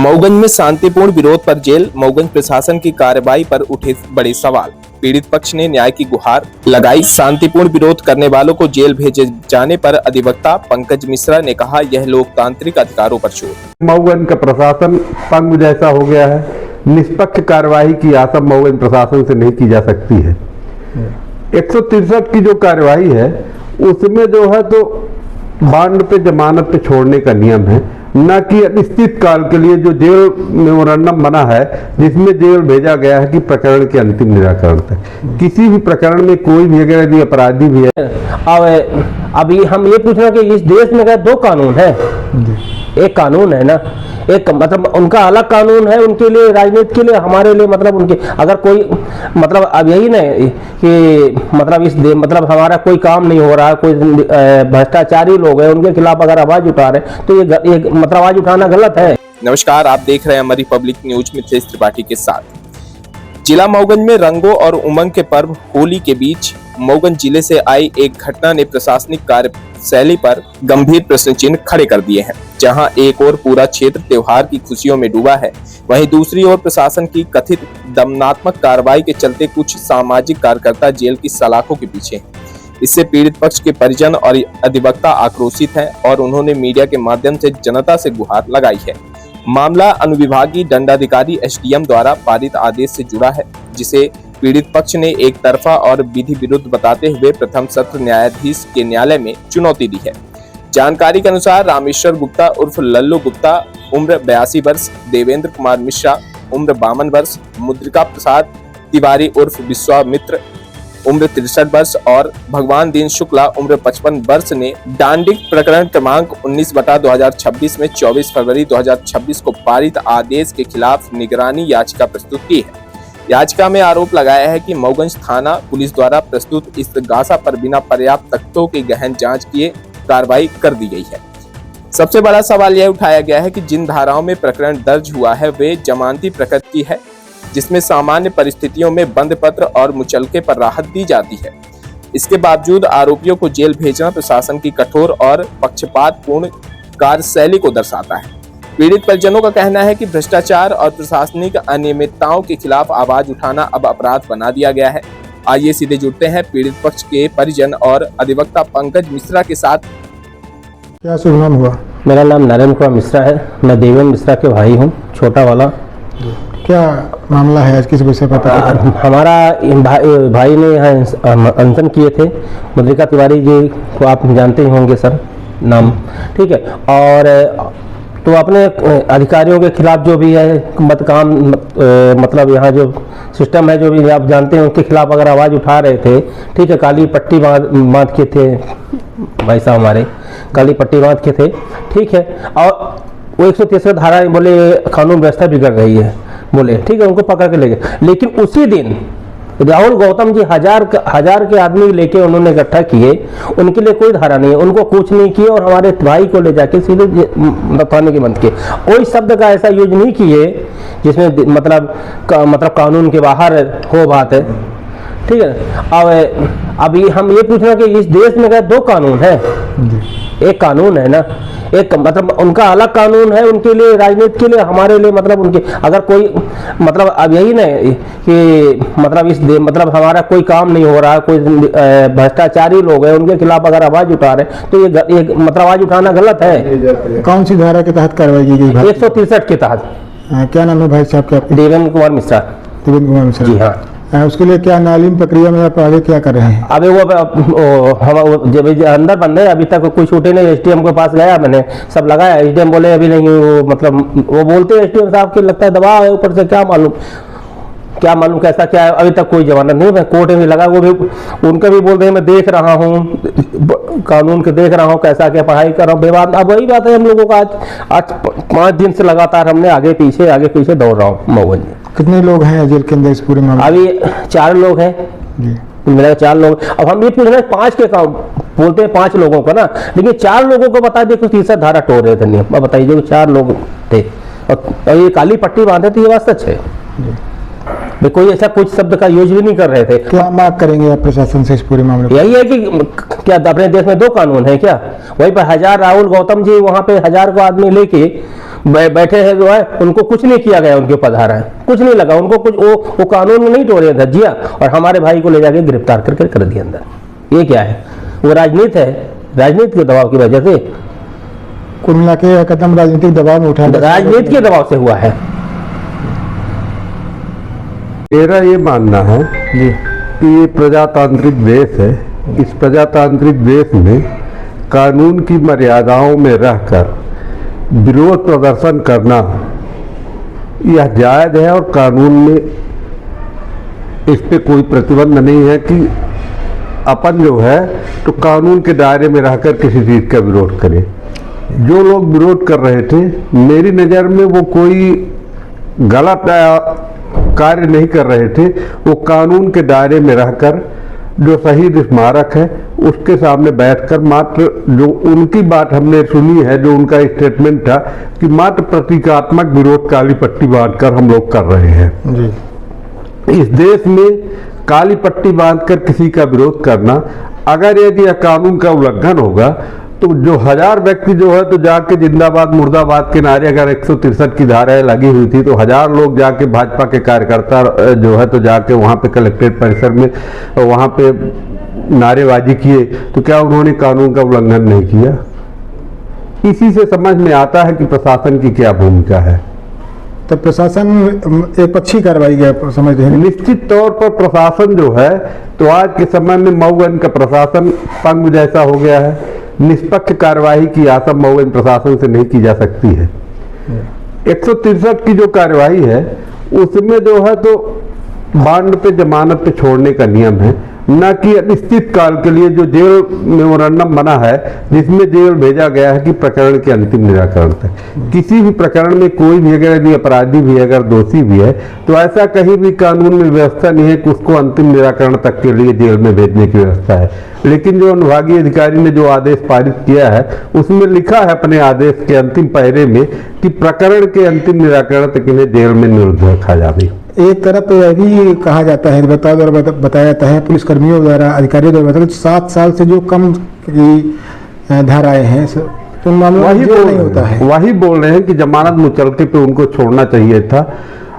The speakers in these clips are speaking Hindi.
मऊगंज में शांतिपूर्ण विरोध पर जेल। मऊगंज प्रशासन की कार्रवाई पर उठे बड़े सवाल। पीड़ित पक्ष ने न्याय की गुहार लगाई। शांतिपूर्ण विरोध करने वालों को जेल भेजे जाने पर अधिवक्ता पंकज मिश्रा ने कहा, यह लोकतांत्रिक अधिकारों पर चोट। मऊगंज का प्रशासन पंग जैसा हो गया है। निष्पक्ष कार्रवाई की आशा मऊगंज प्रशासन से नहीं की जा सकती है। 163 की जो कार्रवाई है उसमें जो है तो बांड पे जमानत पे छोड़ने का नियम है, न कि अनिश्चित काल के लिए जो जेल मेमोरेंडम बना है जिसमें जेल भेजा गया है कि प्रकरण के अंतिम निराकरण तक। किसी भी प्रकरण में कोई भी अगर यदि अपराधी भी है। अभी हम ये पूछ रहे हैं कि इस देश में क्या दो कानून है? एक कानून है ना, एक मतलब उनका अलग कानून है उनके लिए, राजनीति के लिए, हमारे लिए मतलब उनके अगर कोई मतलब अब यही नहीं कि मतलब इस मतलब हमारा कोई काम नहीं हो रहा, कोई भ्रष्टाचारी लोग हैं उनके खिलाफ अगर आवाज उठा रहे तो ये मतलब आवाज उठाना गलत है। नमस्कार, आप देख रहे हैं हमारी पब्लिक न्यूज मिथेश त्रिपाठी के साथ। जिला मऊगंज में रंगों और उमंग के पर्व होली के बीच मऊगंज जिले से आई एक घटना ने प्रशासनिक कार्यशैली पर गंभीर प्रश्न चिन्ह खड़े कर दिए हैं। जहां एक ओर पूरा क्षेत्र त्योहार की खुशियों में डूबा है, वहीं दूसरी ओर प्रशासन की कथित दमनात्मक कार्रवाई के चलते कुछ सामाजिक कार्यकर्ता जेल की सलाखों के पीछे हैं। इससे पीड़ित पक्ष के परिजन और अधिवक्ता आक्रोशित हैं और उन्होंने मीडिया के माध्यम से जनता से गुहार लगाई है। मामला अनुविभागीय दंडाधिकारी एसडीएम द्वारा पारित आदेश से जुड़ा है, जिसे पीड़ित पक्ष ने एक तरफा और विधि विरुद्ध बताते हुए प्रथम सत्र न्यायाधीश के न्यायालय में चुनौती दी है। जानकारी के अनुसार रामेश्वर गुप्ता उर्फ लल्लू गुप्ता उम्र 82 वर्ष, देवेंद्र कुमार मिश्रा उम्र 52 वर्ष, मुद्रिका प्रसाद तिवारी उर्फ विश्वामित्र उम्र 63 वर्ष और भगवान दीन शुक्ला उम्र 55 वर्ष ने दांडिक प्रकरण क्रमांक 19/2026 में 24 फरवरी 2026 को पारित आदेश के खिलाफ निगरानी याचिका प्रस्तुत की है। याचिका में आरोप लगाया है कि मऊगंज थाना पुलिस द्वारा प्रस्तुत इस्तगासा पर बिना पर्याप्त तथ्यों की गहन जांच किए कार्रवाई कर दी गई है। सबसे बड़ा सवाल यह उठाया गया है कि जिन धाराओं में प्रकरण दर्ज हुआ है वे जमानती प्रकृति की है, जिसमें सामान्य परिस्थितियों में बंद पत्र और मुचलके पर राहत दी जाती है। इसके बावजूद आरोपियों को जेल भेजना प्रशासन की कठोर और पक्षपातपूर्ण कार्यशैली को दर्शाता है। पीड़ित परिजनों का कहना है कि भ्रष्टाचार और प्रशासनिक अनियमितताओं के खिलाफ आवाज उठाना अब अपराध बना दिया गया है। आइए सीधे जुड़ते हैं पीड़ित पक्ष के परिजन और अधिवक्ता पंकज मिश्रा के साथ। क्या शुभ नाम हुआ? मेरा नाम नरेंद्र कुमार मिश्रा है, मैं देवेंद्र मिश्रा के भाई हूँ, छोटा वाला। क्या मामला है आज, किस विषय पर? हमारा भाई ने यहाँ अनशन किए थे, मुद्रिका तिवारी जी को आप जानते ही होंगे सर नाम, ठीक है। और तो अपने अधिकारियों के खिलाफ जो भी है मतलब यहाँ जो सिस्टम है जो भी आप जानते हैं उनके खिलाफ अगर आवाज़ उठा रहे थे, ठीक है। काली पट्टी बांध के थे भाई साहब, हमारे काली पट्टी बांध के थे, ठीक है। और वो 163 धारा बोले कानून व्यवस्था बिगड़ रही है बोले, ठीक है, उनको पकड़ के ले गए। लेकिन उसी दिन राहुल गौतम जी हजार के आदमी लेके उन्होंने इकट्ठा किए, उनके लिए कोई धारा नहीं है, उनको कुछ नहीं किए और हमारे भाई को ले जाके सीधे थाने के बंद किए। कोई शब्द का ऐसा यूज नहीं किए जिसमें मतलब कानून के बाहर हो बात है, ठीक है। अभी हम ये पूछ रहे हैं कि इस देश में क्या दो कानून है? एक कानून है ना, एक मतलब उनका अलग कानून है उनके लिए, राजनीति के लिए, हमारे लिए मतलब उनके अगर कोई मतलब अब यही नहीं कि मतलब इस मतलब हमारा कोई काम नहीं हो रहा, कोई भ्रष्टाचारी लोग हैं उनके खिलाफ अगर आवाज उठा रहे तो ये मतलब आवाज उठाना गलत है। कौन सी धारा के तहत कार्रवाई की गई? 163 के तहत। क्या नाम है भाई साहब का? देवेंद्र कुमार मिश्रा। देवेंद्र कुमार मिश्रा जी, हाँ। उसके लिए क्या न्यायालयीन प्रक्रिया में आप आगे क्या कर रहे हैं? अभी वो हम जब अंदर बंद है, अभी तक कोई छूटे नहीं। एसडीएम के पास गया, मैंने सब लगाया, एसडीएम बोले अभी नहीं, वो मतलब वो बोलते हैं एसडीएम साहब के लगता है दबाव है ऊपर से, क्या मालूम कैसा क्या है, अभी तक कोई जमानत नहीं। मैं कोर्ट में भी लगा, वो भी उनका भी बोल रहे हैं मैं देख रहा हूँ कानून के, देख रहा हूँ कैसा क्या पढ़ाई कर रहा हूँ। बेबात अब वही बात है हम लोगों का, आज 5 दिन से लगातार हमने आगे पीछे दौड़ रहा हूँ मऊगंज। कितने लोग हैं जेल के अंदर इस पूरे मामले? अभी 4 लोग हैं, मेरा 4 लोग। अब हम ये पूछ रहे हैं 5 के काम बोलते हैं 5 लोगों को ना, लेकिन 4 लोगों को बता देखो 30 धारा तोड़ रहे थे। नहीं बताइए, 4 लोग थे और ये काली पट्टी बांधे थे, ये बात सच है। कोई ऐसा कुछ शब्द का यूज भी नहीं कर रहे थे। क्या मांग करेंगे आप प्रशासन से इस पूरे मामले? यही है कि क्या अपने देश में 2 कानून है क्या? वहीं पर 1000 राहुल गौतम जी वहां पे 1000 को आदमी लेके बैठे हैं जो है, उनको कुछ नहीं किया गया, उनके ऊपर धारा है, कुछ नहीं लगा उनको, कुछ वो कानून में नहीं तोड़े धज्जिया, और हमारे भाई को ले जाके गिरफ्तार करके कर दिया अंदर। ये क्या है? वो राजनीति है, राजनीति के दबाव की वजह से, कुल मिला के कदम राजनीतिक दबाव में उठा, राजनीति के दबाव से हुआ है। मेरा ये मानना है कि ये प्रजातांत्रिक देश है, इस प्रजातांत्रिक देश में कानून की मर्यादाओं में रहकर विरोध प्रदर्शन करना यह जायज़ है, और कानून में इस पे कोई प्रतिबंध नहीं है कि अपन जो है तो कानून के दायरे में रहकर किसी चीज़ का विरोध करें। जो लोग विरोध कर रहे थे, मेरी नज़र में वो कोई गलत कार्य नहीं कर रहे थे, वो कानून के दायरे में रहकर जो शहीद स्मारक है उसके सामने बैठकर मात्र जो उनकी बात हमने सुनी है, जो उनका स्टेटमेंट था कि मात्र प्रतीकात्मक विरोध काली पट्टी बांधकर हम लोग कर रहे हैं जी। इस देश में काली पट्टी बांधकर किसी का विरोध करना, अगर यदि यह कानून का उल्लंघन होगा तो जो 1000 व्यक्ति जो है तो जाके जिंदाबाद मुर्दाबाद के नारे, अगर 163 की धाराएं लगी हुई थी तो 1000 लोग जाके भाजपा के कार्यकर्ता जो है तो जाके वहां पे कलेक्ट्रेट परिसर में वहां पे नारेबाजी किए, तो क्या उन्होंने कानून का उल्लंघन नहीं किया? इसी से समझ में आता है कि प्रशासन की क्या भूमिका है। तो प्रशासन एक पक्षी कार्रवाई का समझते हैं। निश्चित तौर पर प्रशासन जो है तो आज के समय में मऊगंज का प्रशासन पंग जैसा हो गया है। निष्पक्ष कार्यवाही की आशा मऊगंज प्रशासन से नहीं की जा सकती है। 163 की जो कार्यवाही है उसमें जो है तो बांड पे जमानत पे छोड़ने का नियम है, न कि अनिश्चित काल के लिए जो जेल मेमोरेंडम बना है जिसमें जेल भेजा गया है कि प्रकरण के अंतिम निराकरण तक। किसी भी प्रकरण में कोई भी अगर यदि अपराधी भी अगर दोषी भी है तो ऐसा कहीं भी कानून में व्यवस्था नहीं है कि उसको अंतिम निराकरण तक के लिए जेल में भेजने की व्यवस्था है। लेकिन जो अनुभागीय अधिकारी ने जो आदेश पारित किया है उसमें लिखा है अपने आदेश के अंतिम पैरे में कि प्रकरण के अंतिम निराकरण तक इन्हें जेल में निरुद्ध रखा जाए। एक तरफ यह भी कहा जाता है, बताया जाता है पुलिसकर्मियों द्वारा, अधिकारियों द्वारा बताया 7 साल से जो कम की धाराएं हैं तो मामला नहीं होता है। वही बोल रहे हैं कि जमानत मुचलके पे उनको छोड़ना चाहिए था।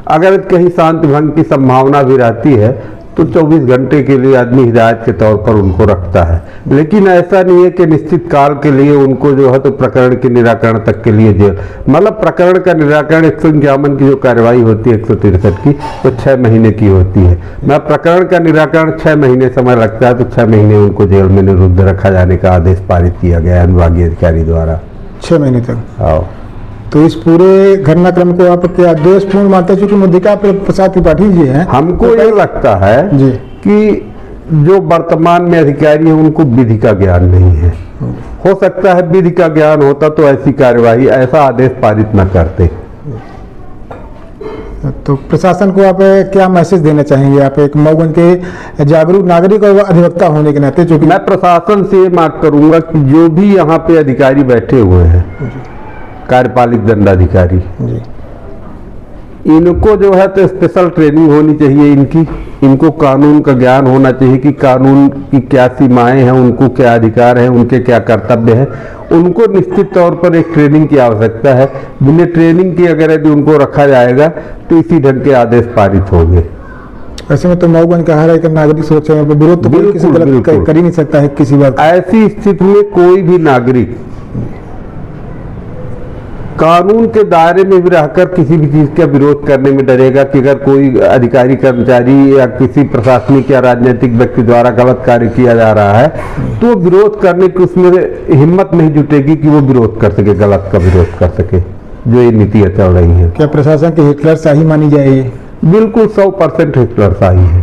अगर कहीं शांति भंग की संभावना भी रहती है तो 24 घंटे के लिए आदमी हिदायत के तौर पर उनको रखता है, लेकिन ऐसा नहीं है कि निश्चित काल के लिए उनको जो है तो प्रकरण के निराकरण तक के लिए जेल, मतलब प्रकरण का निराकरण 151 की जो कार्रवाई होती है 163 की तो 6 महीने की होती है। मैं प्रकरण का निराकरण 6 महीने समय लगता है तो 6 महीने उनको जेल में निरुद्ध रखा जाने का आदेश पारित किया गया है अनुभागीय अधिकारी द्वारा। 6 महीने तक। हाँ, तो इस पूरे घटनाक्रम को आप क्या दोषपूर्ण मानते हैं? चूंकि मुद्रिका प्रसाद त्रिपाठी जी हैं, हमको ये लगता है जी कि जो वर्तमान में अधिकारी हैं उनको विधि का ज्ञान नहीं है। हो सकता है विधि का ज्ञान होता तो ऐसी कार्यवाही, ऐसा आदेश पारित न करते। तो प्रशासन को आप क्या मैसेज देना चाहेंगे? आप एक मऊगंज के जागरूक नागरिक और अधिवक्ता होने के नाते, जो मैं प्रशासन से ये मांग करूंगा कि जो भी यहाँ पे अधिकारी बैठे हुए हैं, कार्यपालिक दंडाधिकारी, इनको जो है तो स्पेशल ट्रेनिंग होनी चाहिए। इनको कानून का ज्ञान होना चाहिए कि कानून की क्या सीमाएं हैं, उनको क्या अधिकार हैं, उनके क्या कर्तव्य हैं। उनको निश्चित तौर पर एक ट्रेनिंग की आवश्यकता है। बिना ट्रेनिंग की अगर यदि उनको रखा जाएगा तो इसी ढंग के आदेश पारित होंगे। ऐसे में तो मऊगंज का हर एक नागरिक सुरक्षा में विरोध तो कोई किसी गलत कर ही नहीं सकता है किसी बात। ऐसी स्थिति में कोई भी नागरिक कानून के दायरे में भी रहकर किसी भी चीज का विरोध करने में डरेगा कि अगर कोई अधिकारी कर्मचारी या किसी प्रशासनिक या राजनीतिक व्यक्ति द्वारा गलत कार्य किया जा रहा है तो विरोध करने की उसमें हिम्मत नहीं जुटेगी कि वो विरोध कर सके, गलत का विरोध कर सके। जो ये नीतियां चल रही हैं, क्या प्रशासन की हिटलर शाही मानी जाएगी? बिल्कुल 100% हिटलर शाही है।